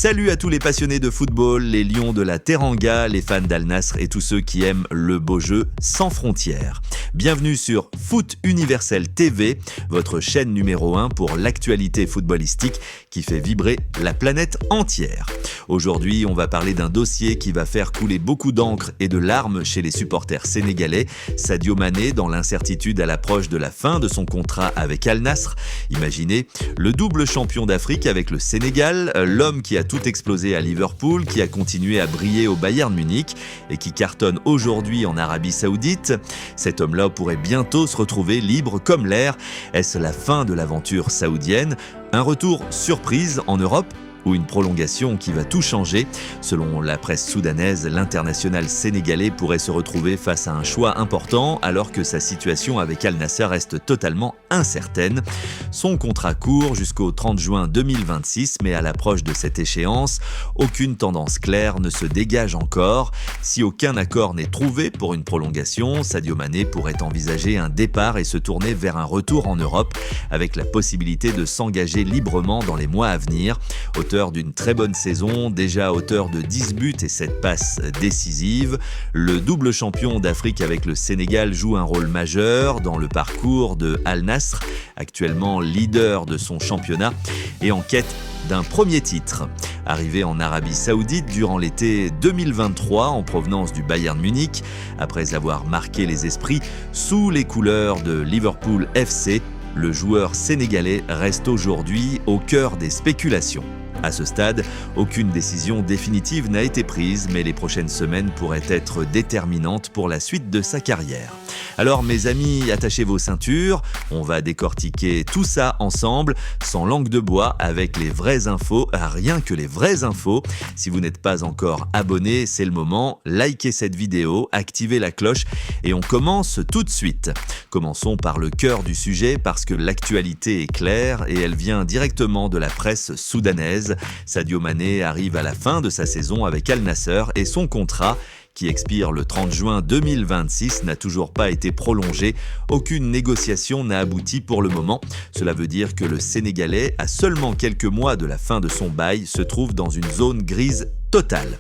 Salut à tous les passionnés de football, les lions de la Teranga, les fans d'Al Nassr et tous ceux qui aiment le beau jeu sans frontières. Bienvenue sur Foot Universel TV, votre chaîne numéro 1 pour l'actualité footballistique qui fait vibrer la planète entière. Aujourd'hui, on va parler d'un dossier qui va faire couler beaucoup d'encre et de larmes chez les supporters sénégalais. Sadio Mané, dans l'incertitude à l'approche de la fin de son contrat avec Al Nassr. Imaginez, le double champion d'Afrique avec le Sénégal, l'homme qui a tout explosé à Liverpool, qui a continué à briller au Bayern Munich et qui cartonne aujourd'hui en Arabie Saoudite. Cet homme-là pourrait bientôt se retrouver libre comme l'air. Est-ce la fin de l'aventure saoudienne ? Un retour surprise en Europe ? Ou une prolongation qui va tout changer. Selon la presse soudanaise, l'international sénégalais pourrait se retrouver face à un choix important alors que sa situation avec Al Nassr reste totalement incertaine. Son contrat court jusqu'au 30 juin 2026, mais à l'approche de cette échéance, aucune tendance claire ne se dégage encore. Si aucun accord n'est trouvé pour une prolongation, Sadio Mané pourrait envisager un départ et se tourner vers un retour en Europe avec la possibilité de s'engager librement dans les mois à venir. Auteur d'une très bonne saison, déjà auteur de 10 buts et 7 passes décisives, le double champion d'Afrique avec le Sénégal joue un rôle majeur dans le parcours de Al Nassr, actuellement leader de son championnat et en quête d'un premier titre. Arrivé en Arabie Saoudite durant l'été 2023 en provenance du Bayern Munich, après avoir marqué les esprits sous les couleurs de Liverpool FC, le joueur sénégalais reste aujourd'hui au cœur des spéculations. À ce stade, aucune décision définitive n'a été prise, mais les prochaines semaines pourraient être déterminantes pour la suite de sa carrière. Alors mes amis, attachez vos ceintures, on va décortiquer tout ça ensemble, sans langue de bois, avec les vraies infos, rien que les vraies infos. Si vous n'êtes pas encore abonné, c'est le moment, likez cette vidéo, activez la cloche et on commence tout de suite. Commençons par le cœur du sujet parce que l'actualité est claire et elle vient directement de la presse soudanaise. Sadio Mané arrive à la fin de sa saison avec Al Nassr et son contrat, qui expire le 30 juin 2026, n'a toujours pas été prolongé. Aucune négociation n'a abouti pour le moment. Cela veut dire que le Sénégalais, à seulement quelques mois de la fin de son bail, se trouve dans une zone grise totale.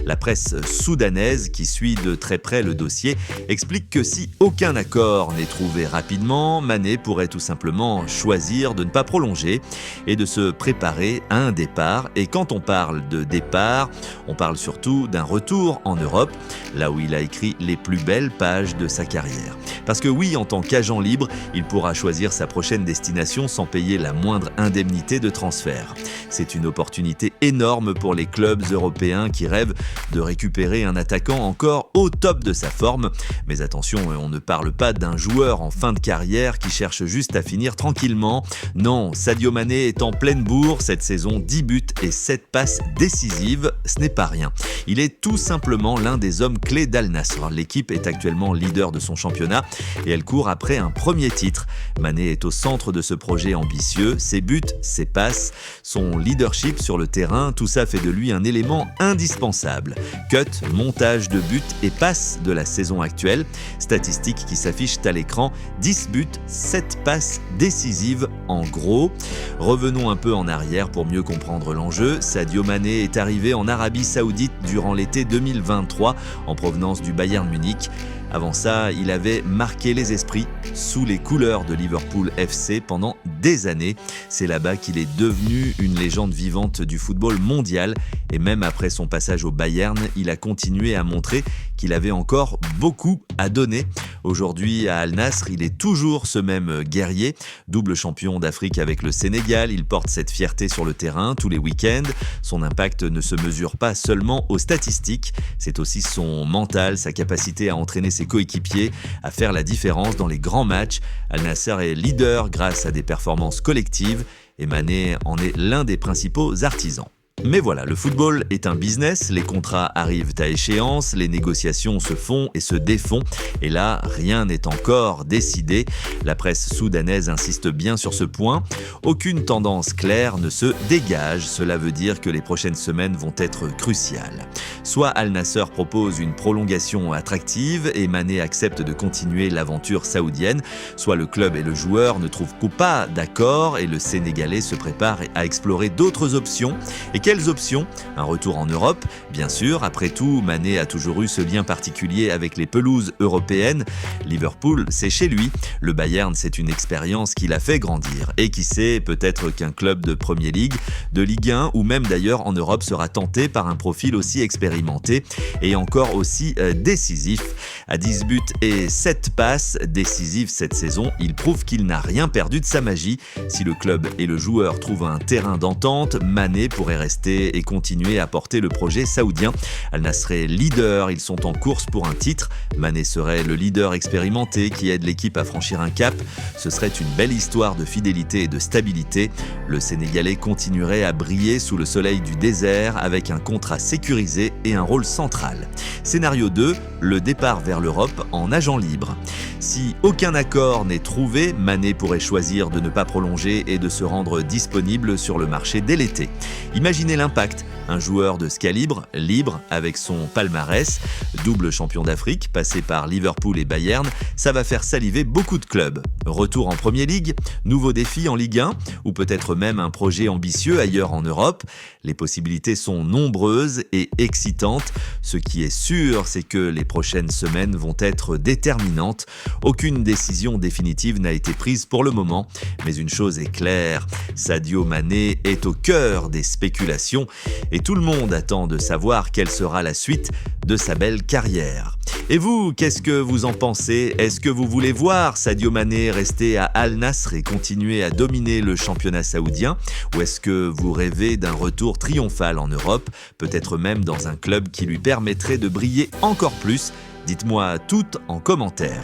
La presse soudanaise, qui suit de très près le dossier, explique que si aucun accord n'est trouvé rapidement, Mané pourrait tout simplement choisir de ne pas prolonger et de se préparer à un départ. Et quand on parle de départ, on parle surtout d'un retour en Europe, là où il a écrit les plus belles pages de sa carrière. Parce que oui, en tant qu'agent libre, il pourra choisir sa prochaine destination sans payer la moindre indemnité de transfert. C'est une opportunité énorme pour les clubs européens qui rêvent de récupérer un attaquant encore au top de sa forme. Mais attention, on ne parle pas d'un joueur en fin de carrière qui cherche juste à finir tranquillement. Non, Sadio Mané est en pleine bourre cette saison, 10 buts et 7 passes décisives, ce n'est pas rien. Il est tout simplement l'un des hommes clés d'Al Nassr. L'équipe est actuellement leader de son championnat et elle court après un premier titre. Mané est au centre de ce projet ambitieux, ses buts, ses passes, son leadership sur le terrain, tout ça fait de lui un élément indispensable. Cut, montage de buts et passes de la saison actuelle, statistiques qui s'affichent à l'écran, 10 buts, 7 passes décisives en gros. Revenons un peu en arrière pour mieux comprendre l'enjeu. Sadio Mané est arrivé en Arabie Saoudite durant l'été 2023 en provenance du Bayern Munich. Avant ça, il avait marqué les esprits sous les couleurs de Liverpool FC pendant des années. C'est là-bas qu'il est devenu une légende vivante du football mondial et même après son passage au Bayern, il a continué à montrer qu'il avait encore beaucoup à donner. Aujourd'hui, à Al Nassr, il est toujours ce même guerrier, double champion d'Afrique avec le Sénégal. Il porte cette fierté sur le terrain tous les week-ends. Son impact ne se mesure pas seulement aux statistiques, c'est aussi son mental, sa capacité à entraîner ses coéquipiers, à faire la différence dans les grands matchs. Al Nassr est leader grâce à des performances collectives et Mané en est l'un des principaux artisans. Mais voilà, le football est un business, les contrats arrivent à échéance, les négociations se font et se défont, et là, rien n'est encore décidé. La presse soudanaise insiste bien sur ce point. Aucune tendance claire ne se dégage, cela veut dire que les prochaines semaines vont être cruciales. Soit Al Nassr propose une prolongation attractive et Mané accepte de continuer l'aventure saoudienne, soit le club et le joueur ne trouvent pas d'accord et le Sénégalais se prépare à explorer d'autres options. Et quelle quelles options? Un retour en Europe? Bien sûr, après tout, Mané a toujours eu ce lien particulier avec les pelouses européennes. Liverpool, c'est chez lui. Le Bayern, c'est une expérience qui l'a fait grandir. Et qui sait, peut-être qu'un club de Premier League, de Ligue 1 ou même d'ailleurs en Europe sera tenté par un profil aussi expérimenté et encore aussi décisif. À 10 buts et 7 passes décisives cette saison, il prouve qu'il n'a rien perdu de sa magie. Si le club et le joueur trouvent un terrain d'entente, Mané pourrait rester et continuer à porter le projet saoudien. Al Nassr est leader, ils sont en course pour un titre. Mané serait le leader expérimenté qui aide l'équipe à franchir un cap. Ce serait une belle histoire de fidélité et de stabilité. Le Sénégalais continuerait à briller sous le soleil du désert avec un contrat sécurisé et un rôle central. Scénario 2, le départ vers l'Europe en agent libre. Si aucun accord n'est trouvé, Mané pourrait choisir de ne pas prolonger et de se rendre disponible sur le marché dès l'été. Imaginez l'impact. Un joueur de ce calibre, libre, avec son palmarès, double champion d'Afrique, passé par Liverpool et Bayern, ça va faire saliver beaucoup de clubs. Retour en Premier League, nouveau défi en Ligue 1, ou peut-être même un projet ambitieux ailleurs en Europe. Les possibilités sont nombreuses et excitantes. Ce qui est sûr, c'est que les prochaines semaines vont être déterminantes. Aucune décision définitive n'a été prise pour le moment, mais une chose est claire, Sadio Mané est au cœur des spéculations et tout le monde attend de savoir quelle sera la suite de sa belle carrière. Et vous, qu'est-ce que vous en pensez? Est-ce que vous voulez voir Sadio Mané rester à Al Nassr et continuer à dominer le championnat saoudien? Ou est-ce que vous rêvez d'un retour triomphal en Europe, peut-être même dans un club qui lui permettrait de briller encore plus? Dites-moi tout en commentaire.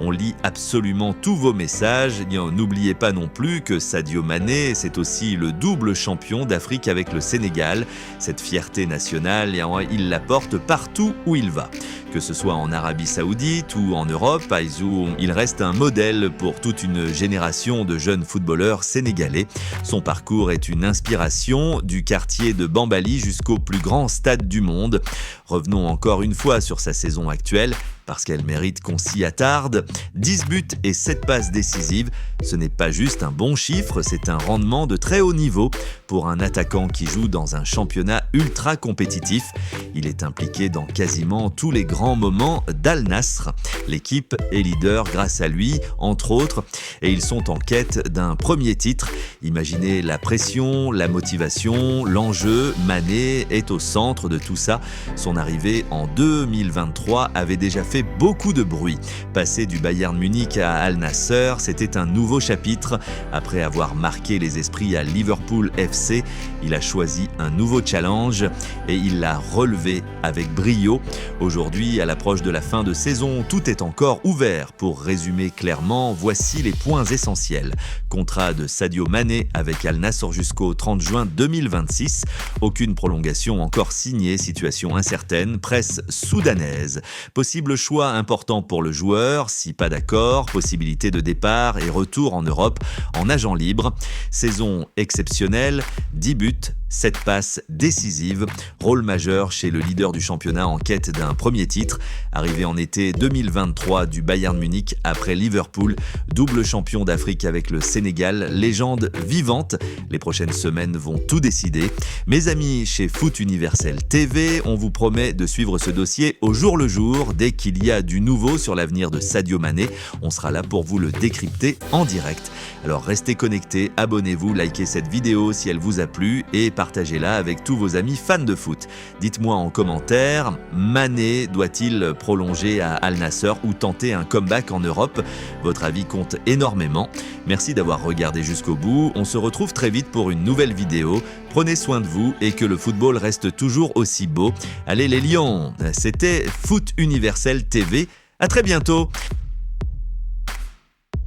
On lit absolument tous vos messages. N'oubliez pas non plus que Sadio Mané, c'est aussi le double champion d'Afrique avec le Sénégal. Cette fierté nationale, il la porte partout où il va. Que ce soit en Arabie Saoudite ou en Europe, Aizou, il reste un modèle pour toute une génération de jeunes footballeurs sénégalais. Son parcours est une inspiration du quartier de Bambali jusqu'au plus grand stade du monde. Revenons encore une fois sur sa saison actuelle, parce qu'elle mérite qu'on s'y attarde. 10 buts et 7 passes décisives, ce n'est pas juste un bon chiffre, c'est un rendement de très haut niveau pour un attaquant qui joue dans un championnat ultra compétitif. Il est impliqué dans quasiment tous les grands moments d'Al Nassr. L'équipe est leader grâce à lui, entre autres, et ils sont en quête d'un premier titre. Imaginez la pression, la motivation, l'enjeu. Mané est au centre de tout ça. Son arrivée en 2023 avait déjà fait beaucoup de bruit. Passer du Bayern Munich à Al Nassr, c'était un nouveau chapitre. Après avoir marqué les esprits à Liverpool FC, il a choisi un nouveau challenge et il l'a relevé avec brio. Aujourd'hui, à l'approche de la fin de saison, tout est encore ouvert. Pour résumer clairement, voici les points essentiels. Contrat de Sadio Mané avec Al Nassr jusqu'au 30 juin 2026. Aucune prolongation encore signée, situation incertaine, presse soudanaise. Possible choix important pour le joueur, si pas d'accord, possibilité de départ et retour en Europe en agent libre. Saison exceptionnelle, 10 buts, 7 passes décisives, rôle majeur chez le leader du championnat en quête d'un premier titre. Arrivé en été 2023 du Bayern Munich après Liverpool, double champion d'Afrique avec le Sénégal, légende vivante. Les prochaines semaines vont tout décider. Mes amis chez Foot Universel TV, on vous promet de suivre ce dossier au jour le jour. Dès qu'il y a du nouveau sur l'avenir de Sadio Mané, on sera là pour vous le décrypter en direct. Alors restez connectés, abonnez-vous, likez cette vidéo si elle vous a plu et partagez-la avec tous vos amis fans de foot. Dites-moi en commentaire, Mané doit-il prolonger à Al Nassr ou tenter un comeback en Europe? Votre avis compte énormément. Merci d'avoir regardé jusqu'au bout. On se retrouve très vite pour une nouvelle vidéo. Prenez soin de vous et que le football reste toujours aussi beau. Allez les Lions, c'était Foot Universel TV. À très bientôt.